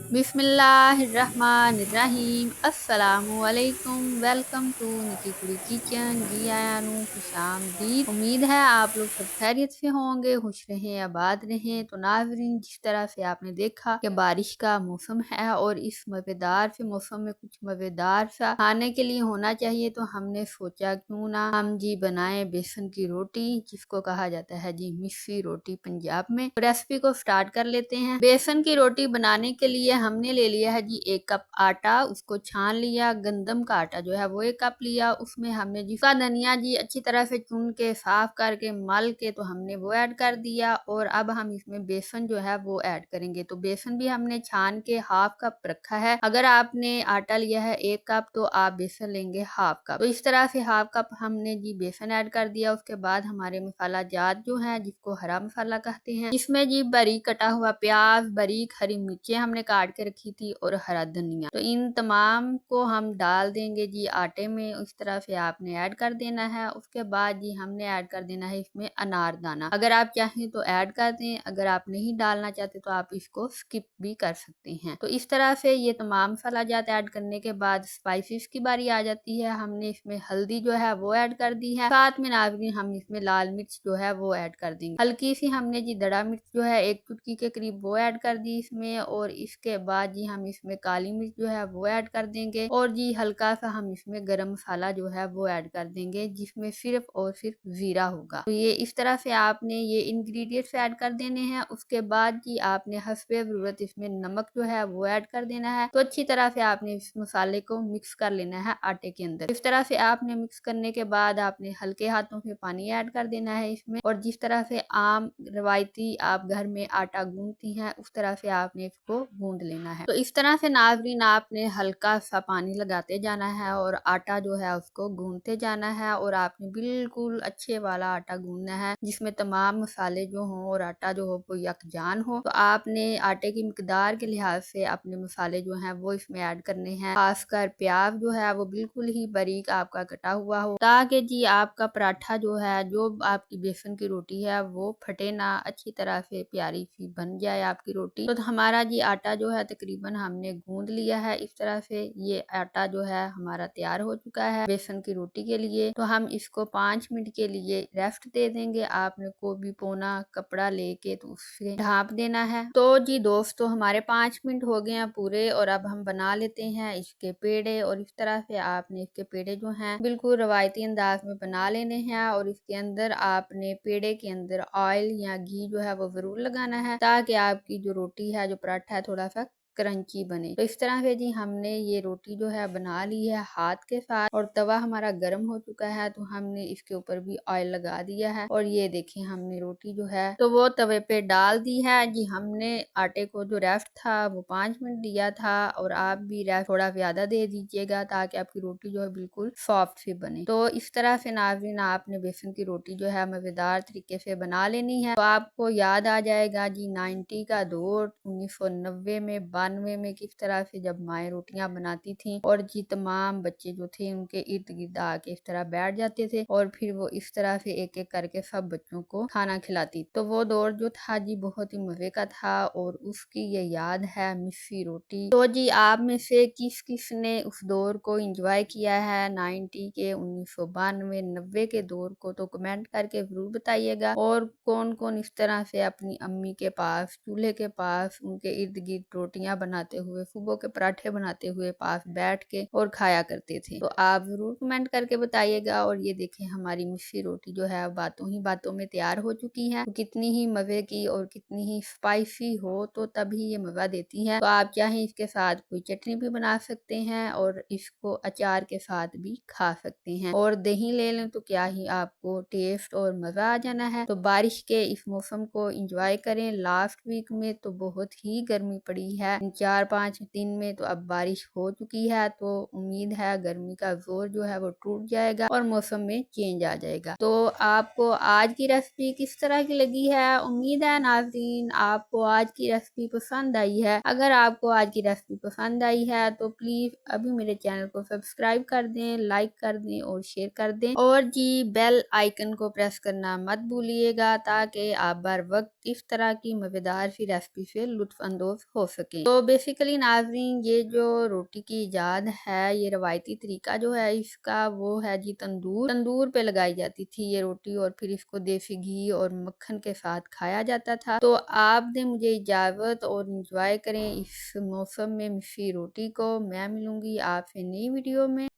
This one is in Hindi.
बिस्मिल्लाहिर्रहमानिर्रहीम अस्सलामुअलैकुम। वेलकम टू निकी कुड़ी किचन। जी आया नू खुशामदीद। उम्मीद है आप लोग सब खैरियत से होंगे, खुश रहें, आबाद रहें। तो नाज़रीन, जिस तरह से आपने देखा कि बारिश का मौसम है और इस मज़ेदार से मौसम में कुछ मज़ेदार सा खाने के लिए होना चाहिए, तो हमने सोचा क्यों ना हम जी बनाएं बेसन की रोटी, जिसको कहा जाता है जी मिस्सी रोटी पंजाब में। रेसिपी को स्टार्ट कर लेते हैं। बेसन की रोटी बनाने के लिए हमने ले लिया है जी 1 कप आटा, उसको छान लिया। गंदम का आटा जो है वो 1 कप लिया। उसमें हमने जी का धनिया जी अच्छी तरह से चुन के साफ करके मल के तो हमने वो ऐड कर दिया। और अब हम इसमें बेसन जो है वो ऐड करेंगे। तो बेसन भी हमने छान के हाफ कप रखा है। अगर आपने आटा लिया है 1 कप तो आप बेसन लेंगे हाफ कप। तो इस तरह से हाफ कप हमने जी बेसन ऐड कर दिया। उसके बाद हमारे मसाला जात जो है, जिसको हरा मसाला कहते हैं, इसमें जी बारीक कटा हुआ प्याज, बारीक हरी मिर्चें हमने काट के रखी थी और हरा धनिया। तो इन तमाम को हम डाल देंगे जी आटे में। इस तरह से आपने ऐड कर देना है। उसके बाद जी हमने ऐड कर देना है इसमें अनारदाना। अगर आप चाहें तो ऐड कर दें, अगर आप नहीं डालना चाहते तो आप इसको स्किप भी कर सकते हैं। तो इस तरह से ये तमाम मसाला जात ऐड करने के बाद स्पाइसेस की बारी आ जाती है। हमने इसमें हल्दी जो है वो ऐड कर दी है। साथ में नाज़रीन हम इसमें लाल मिर्च जो है वो ऐड कर देंगे। हल्की सी हमने जी दड़ा मिर्च जो है 1 चुटकी के करीब वो ऐड कर दी इसमें। और इसके बाद जी हम इसमें काली मिर्च जो है वो ऐड कर देंगे। और जी हल्का सा हम इसमें गरम मसाला जो है वो ऐड कर देंगे, जिसमें सिर्फ और सिर्फ जीरा होगा। तो ये इस तरह से आपने ये इंग्रेडिएंट्स ऐड कर देने हैं। उसके बाद जी आपने हस्बे जरूरत इसमें नमक जो है वो ऐड कर देना है। तो अच्छी तरह से आपने इस मसाले को मिक्स कर लेना है आटे के अंदर। इस तरह से आपने मिक्स करने के बाद आपने हल्के हाथों से पानी ऐड कर देना है इसमें। और जिस तरह से आम रवायती आप घर में आटा गूंथती हैं, उस तरह से आपने इसको गूंद लेना है। तो इस तरह से नाज़रीन आपने हल्का सा पानी लगाते जाना है और आटा जो है उसको गूंथते जाना है। और आपने बिल्कुल अच्छे वाला आटा गूंदना है, जिसमें तमाम मसाले जो हों और आटा जो हो वो यकजान हो। तो आपने आटे की मिकदार के लिहाज से अपने मसाले जो हैं वो इसमें ऐड करने हैं। खासकर प्याज जो है वो बिल्कुल ही बारीक आपका कटा हुआ हो, ताकि जी आपका पराठा जो है, जो आपकी बेसन की रोटी है, वो फटे ना, अच्छी तरह से प्यारी सी बन जाए आपकी रोटी। तो हमारा जी आटा जो है तकरीबन हमने गूंद लिया है। इस तरह से ये आटा जो है हमारा तैयार हो चुका है बेसन की रोटी के लिए। तो हम इसको 5 मिनट के लिए रेस्ट दे देंगे। आपने को भी पोना कपड़ा लेके तो उससे ढांप देना है। तो जी दोस्तों, हमारे 5 मिनट हो गए हैं पूरे। और अब हम बना लेते हैं इसके पेड़े। और इस तरह से आपने इसके पेड़े जो हैं बिल्कुल रवायती अंदाज में बना लेने हैं। और इसके अंदर आपने पेड़े के अंदर ऑयल या घी जो है वो जरूर लगाना है, ताकि आपकी जो रोटी है, जो पराठा है, थोड़ा सा क्रंची बने। तो इस तरह से जी हमने ये रोटी जो है बना ली है हाथ के साथ। और तवा हमारा गर्म हो चुका है, तो हमने इसके ऊपर भी ऑयल लगा दिया है। और ये देखें, हमने रोटी जो है तो वो तवे पे डाल दी है जी। हमने आटे को जो रेस्ट था वो 5 मिनट दिया था, और आप भी रेस्ट थोड़ा ज्यादा दे दीजिएगा, ताकि आपकी रोटी जो है बिल्कुल सॉफ्ट सी बने। तो इस तरह से नाज़रीन आपने बेसन की रोटी जो है मजेदार तरीके से बना लेनी है। तो आपको याद आ जाएगा जी 90 का दौर, 1990 में 92 में किस तरह से जब माएँ रोटियां बनाती थी, और जी तमाम बच्चे जो थे उनके इर्द गिर्द आके इस तरह बैठ जाते थे, और फिर वो इस तरह से एक एक करके सब बच्चों को खाना खिलाती। तो वो दौर जो था जी बहुत ही मजे का था, और उसकी ये याद है मिस्सी रोटी। तो जी आप में से किस किस ने उस दौर को एंजॉय किया है, 90 के, 1992 90 के दौर को, तो कमेंट करके जरूर बताइएगा। और कौन कौन इस तरह से अपनी अम्मी के पास, चूल्हे के पास, उनके इर्द गिर्द रोटियां बनाते हुए, फुबो के पराठे बनाते हुए पास बैठ के और खाया करते थे। तो आप जरूर कमेंट करके बताइएगा। और ये देखें, हमारी मिस्सी रोटी जो है बातों ही बातों में तैयार हो चुकी है। तो कितनी ही मजे की और कितनी ही स्पाइसी हो तो तभी ये मजा देती है। तो आप चाहें इसके साथ कोई चटनी भी बना सकते हैं, और इसको अचार के साथ भी खा सकते हैं। और दही ले लें तो क्या ही आपको टेस्ट और मजा आ जाना है। तो बारिश के इस मौसम को एंजॉय करें। लास्ट वीक में तो बहुत ही गर्मी पड़ी है, 4-5 दिन में तो अब बारिश हो चुकी है। तो उम्मीद है गर्मी का जोर जो है वो टूट जाएगा और मौसम में चेंज आ जाएगा। तो आपको आज की रेसिपी किस तरह की लगी है? उम्मीद है नाज़रीन आपको आज की रेसिपी पसंद आई है। अगर आपको आज की रेसिपी पसंद आई है तो प्लीज अभी मेरे चैनल को सब्सक्राइब कर दें, लाइक कर दें और शेयर कर दें। और जी बेल आइकन को प्रेस करना मत भूलिएगा, ताकि आप बार वक्त इस तरह की मजेदार सी रेसिपी से लुत्फ अंदोज हो सकें। तो बेसिकली नाज़रीन ये जो रोटी की ईजाद है, ये रवायती तरीका जो है इसका वो है जी तंदूर। तंदूर पे लगाई जाती थी ये रोटी और फिर इसको देसी घी और मक्खन के साथ खाया जाता था। तो आप दें मुझे इजाज़त और इंजॉय करें इस मौसम में मिस्सी रोटी को। मैं मिलूंगी आपसे नई वीडियो में।